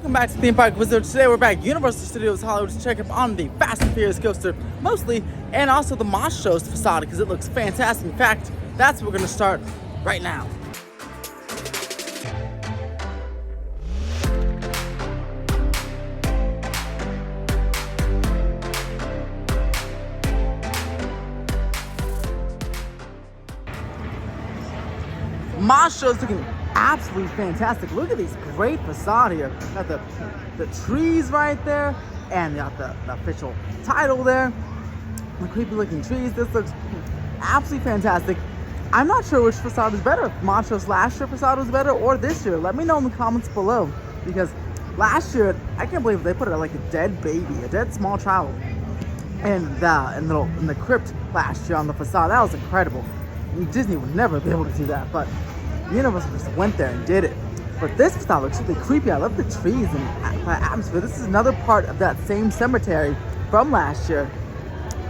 Welcome back to Theme Park Wizard. Today we're back at Universal Studios Hollywood to check up on the Fast and Furious coaster, mostly, and also the Moss Show's facade because it looks fantastic. In fact, that's what we're going to start right now. Moss Show's looking absolutely fantastic. Look at these great facade here. Got the trees right there, and got the official title there. The creepy looking trees. This looks absolutely fantastic. I'm not sure which facade is better. If Moss Show's last year facade was better or this year. Let me know in the comments below, because last year I can't believe they put it like a dead baby, a dead small child, in the crypt last year on the facade. That was incredible. Disney would never be able to do that, but Universal just went there and did it. But this facade looks really creepy. I love the trees and the atmosphere. This is another part of that same cemetery from last year.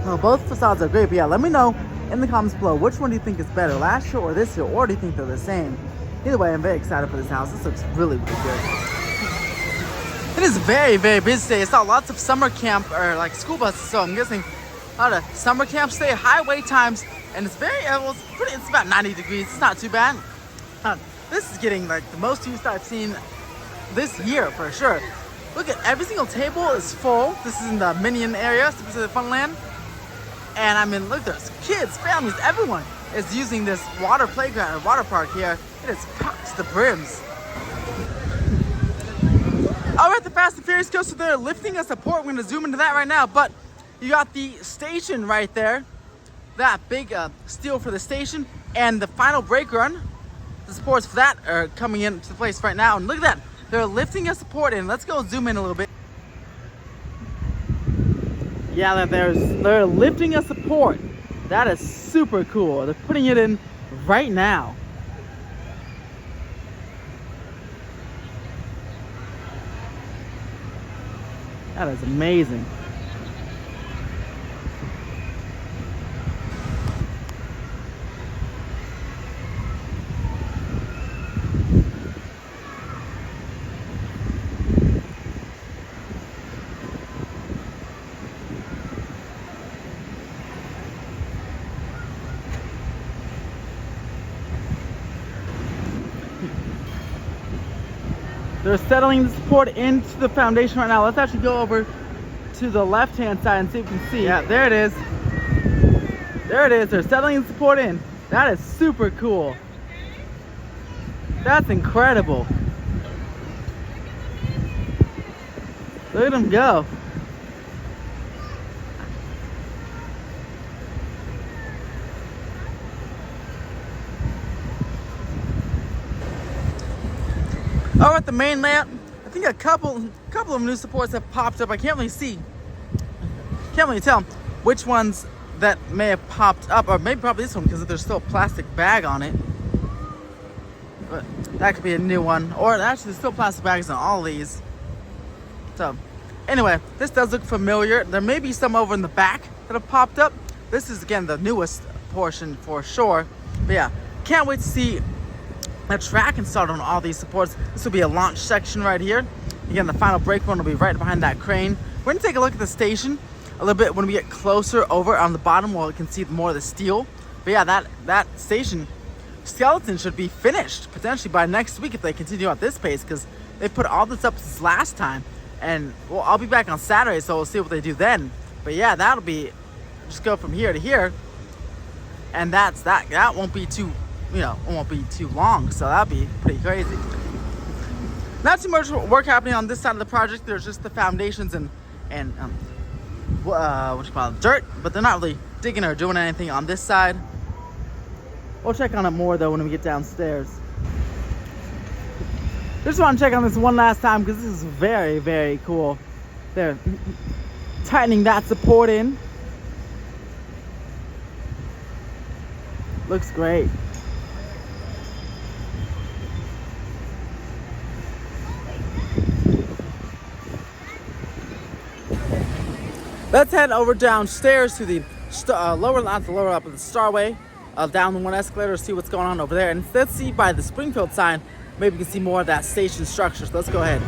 So both facades are great, but yeah, let me know in the comments below which one do you think is better, last year or this year, or do you think they're the same? Either way, I'm very excited for this house. This looks really, really good. It is very, very busy today. I saw lots of summer camp or like school buses, so I'm guessing a lot of summer camps today, high wait times, and it's very, it's about 90 degrees. It's not too bad. This is getting like the most use I've seen this year for sure. Look at every single table is full. This is in the Minion area, specifically Funland. And I mean, look, there's kids, families, everyone is using this water playground or water park here. It is packed to the brims. All right, the Fast and Furious coaster there lifting us support. We're gonna zoom into that right now, but you got the station right there. That big steel for the station and the final brake run. The supports for that are coming into place right now, and look at that, they're lifting a support in. Let's go zoom in a little bit. Yeah, they're lifting a support. That is super cool. They're putting it in right now. That is amazing. They're settling the support into the foundation right now. Let's actually go over to the left-hand side and see if we can see. Yeah, there it is. There it is. They're settling the support in. That is super cool. That's incredible. Look at them go. Oh, at the main layout, I think a couple of new supports have popped up. I can't really tell which ones that may have popped up, or maybe probably this one because there's still a plastic bag on it. But that could be a new one, or actually there's still plastic bags on all these. So anyway, this does look familiar. There may be some over in the back that have popped up. This is again the newest portion for sure. But yeah, can't wait to see a track installed on all these supports. This will be a launch section right here. Again, the final brake one will be right behind that crane. We're gonna take a look at the station a little bit when we get closer over on the bottom where we can see more of the steel. But yeah, that station skeleton should be finished potentially by next week if they continue at this pace, because they put all this up since last time. And well, I'll be back on Saturday, so we'll see what they do then. But yeah, that'll be just go from here to here, and that won't be too, it won't be too long, so that'd be pretty crazy. Not too much work happening on this side of the project. There's just the foundations and dirt, but they're not really digging or doing anything on this side. We'll check on it more though when we get downstairs. Just want to check on this one last time because this is very, very cool. They're tightening that support in. Looks great. Let's head over downstairs to the the Starway, down the one escalator, see what's going on over there. And let's see by the Springfield sign, maybe we can see more of that station structure. So let's go ahead.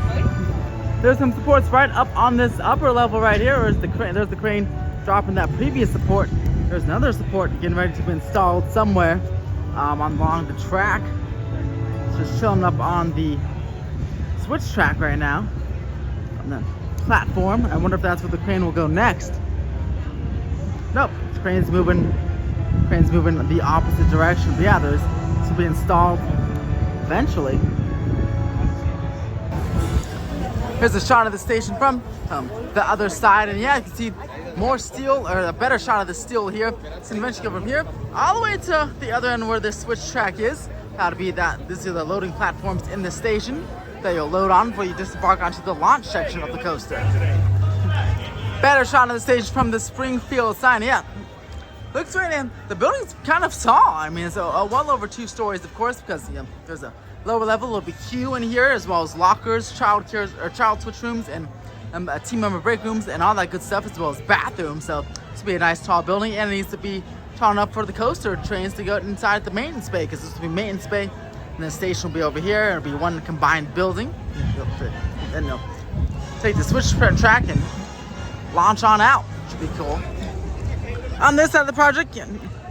there's some supports right up on this upper level right here. There's the crane dropping that previous support. There's another support getting ready to be installed somewhere along the track. It's just chilling up on the switch track right now on the platform. I wonder if that's where the crane will go next. Nope, the crane's moving the opposite direction. But yeah, this will be installed eventually. Here's a shot of the station from the other side, and yeah, you can see more steel, or a better shot of the steel here. So eventually go from here all the way to the other end where the switch track is. That'll be that. These are the loading platforms in the station that you'll load on before you disembark onto the launch section of the coaster. Better shot of the station from the Springfield sign. Yeah, looks right in. The building's kind of tall. I mean, it's well over 2 stories, of course, because there's a lower level. There'll be queue in here, as well as lockers, child switch rooms, and team member break rooms, and all that good stuff, as well as bathrooms. So this will be a nice tall building, and it needs to be tall enough for the coaster trains to go inside the maintenance bay, because this will be maintenance bay, and the station will be over here. It'll be one combined building. Then you'll take the switch track and launch on out. Should be cool. On this side of the project,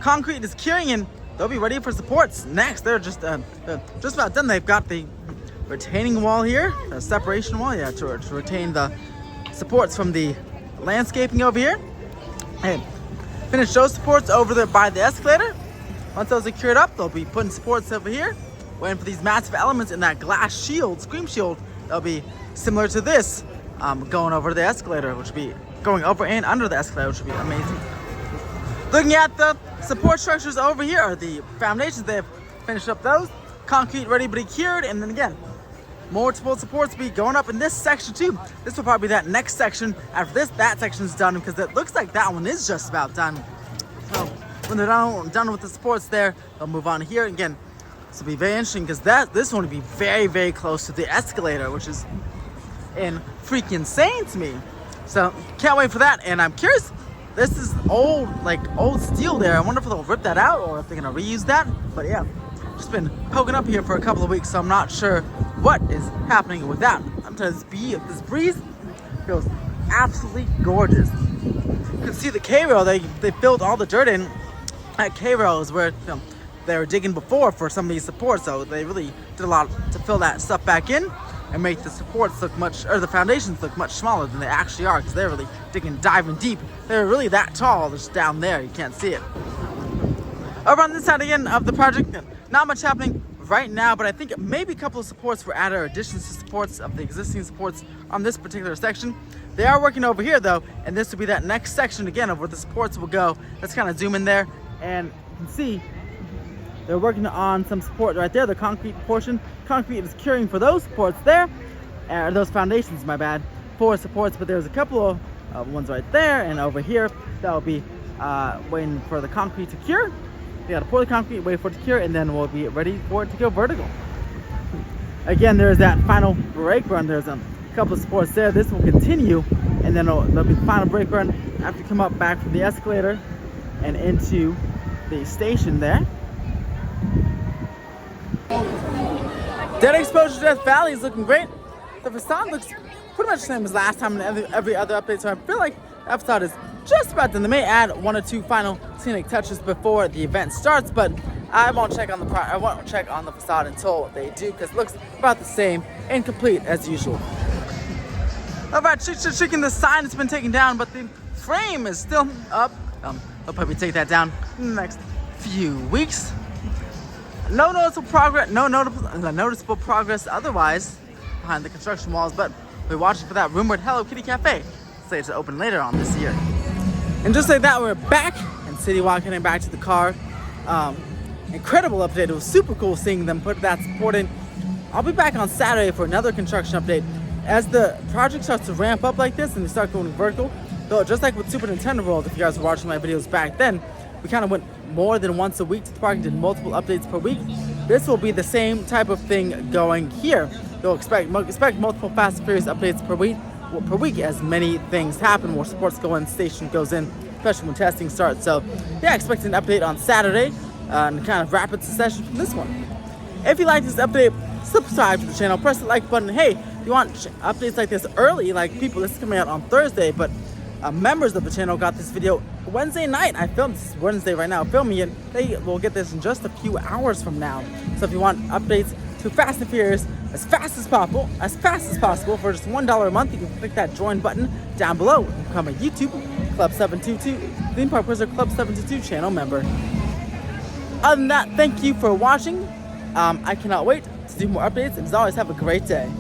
concrete is curing, and they'll be ready for supports next. They're just about done. They've got the retaining wall here, the separation wall, to retain the supports from the landscaping over here. And finish those supports over there by the escalator. Once those are cured up, they'll be putting supports over here, waiting for these massive elements in that glass shield, scream shield. They'll be similar to this, going over the escalator, which will be going over and under the escalator, which will be amazing. Looking at the support structures over here, are the foundations. They've finished up those. Concrete ready to be cured, and then again, multiple supports will be going up in this section too. This will probably be that next section. After that section's done, because it looks like that one is just about done. So when they're done with the supports there, they'll move on here. Again, this will be very interesting, because this one will be very, very close to the escalator, which is freaking insane to me. So can't wait for that, and I'm curious. This is old steel there. I wonder if they'll rip that out or if they're gonna reuse that. But yeah, just been poking up here for a couple of weeks, so I'm not sure what is happening with that. I'm telling you, this breeze feels absolutely gorgeous. You can see the K-rail. They filled all the dirt in. That K-rail is where they were digging before for some of these supports, so they really did a lot to fill that stuff back in and make the supports look the foundations look much smaller than they actually are, because they're really diving deep. They're really that tall, just down there. You can't see it. Over on this side again of the project, not much happening right now, but I think maybe a couple of supports were added, or additions to supports of the existing supports on this particular section. They are working over here though, and this will be that next section again of where the supports will go. Let's kind of zoom in there, and you can see they're working on some support right there, the concrete portion. Concrete is curing for those supports there, or those foundations, my bad, for supports, but there's a couple of ones right there and over here that will be waiting for the concrete to cure. They gotta pour the concrete, wait for it to cure, and then we'll be ready for it to go vertical. Again, there's that final brake run. There's a couple of supports there. This will continue, and then there'll be the final brake run after you come up back from the escalator and into the station there. Dead exposure to Death Valley is looking great. The facade looks pretty much the same as last time in every other update, so I feel like that facade is just about done. They may add 1 or 2 final scenic touches before the event starts, but I won't check on the facade until they do, because it looks about the same and complete as usual. Alright, chicken, the sign has been taken down, but the frame is still up. They'll probably take that down in the next few weeks. No noticeable progress otherwise behind the construction walls, but we're watching for that rumored Hello Kitty Cafe, slated to open later on this year. And just like that, we're back in City Walk, heading back to the car. Incredible update. It was super cool seeing them put that support in. I'll be back on Saturday for another construction update. As the project starts to ramp up like this and they start going vertical, though, just like with Super Nintendo World, if you guys were watching my videos back then, we kind of went more than once a week to the park and did multiple updates per week. This will be the same type of thing going here. You'll expect multiple Fast and Furious updates per week as many things happen, more supports go in, station goes in, especially when testing starts. So yeah, expect an update on Saturday and kind of rapid succession from this one. If you like this update, subscribe to the channel, press the like button. Hey, if you want updates like this early, like people, this is coming out on Thursday, but members of the channel got this video Wednesday night. I filmed this Wednesday right now, filming it. They will get this in just a few hours from now. So if you want updates to Fast and Furious as fast as possible for just $1 a month, you can click that join button down below and become a YouTube Club 722 Theme Park Wizard Club 722 channel member. Other than that, thank you for watching. I cannot wait to do more updates, and as always, have a great day.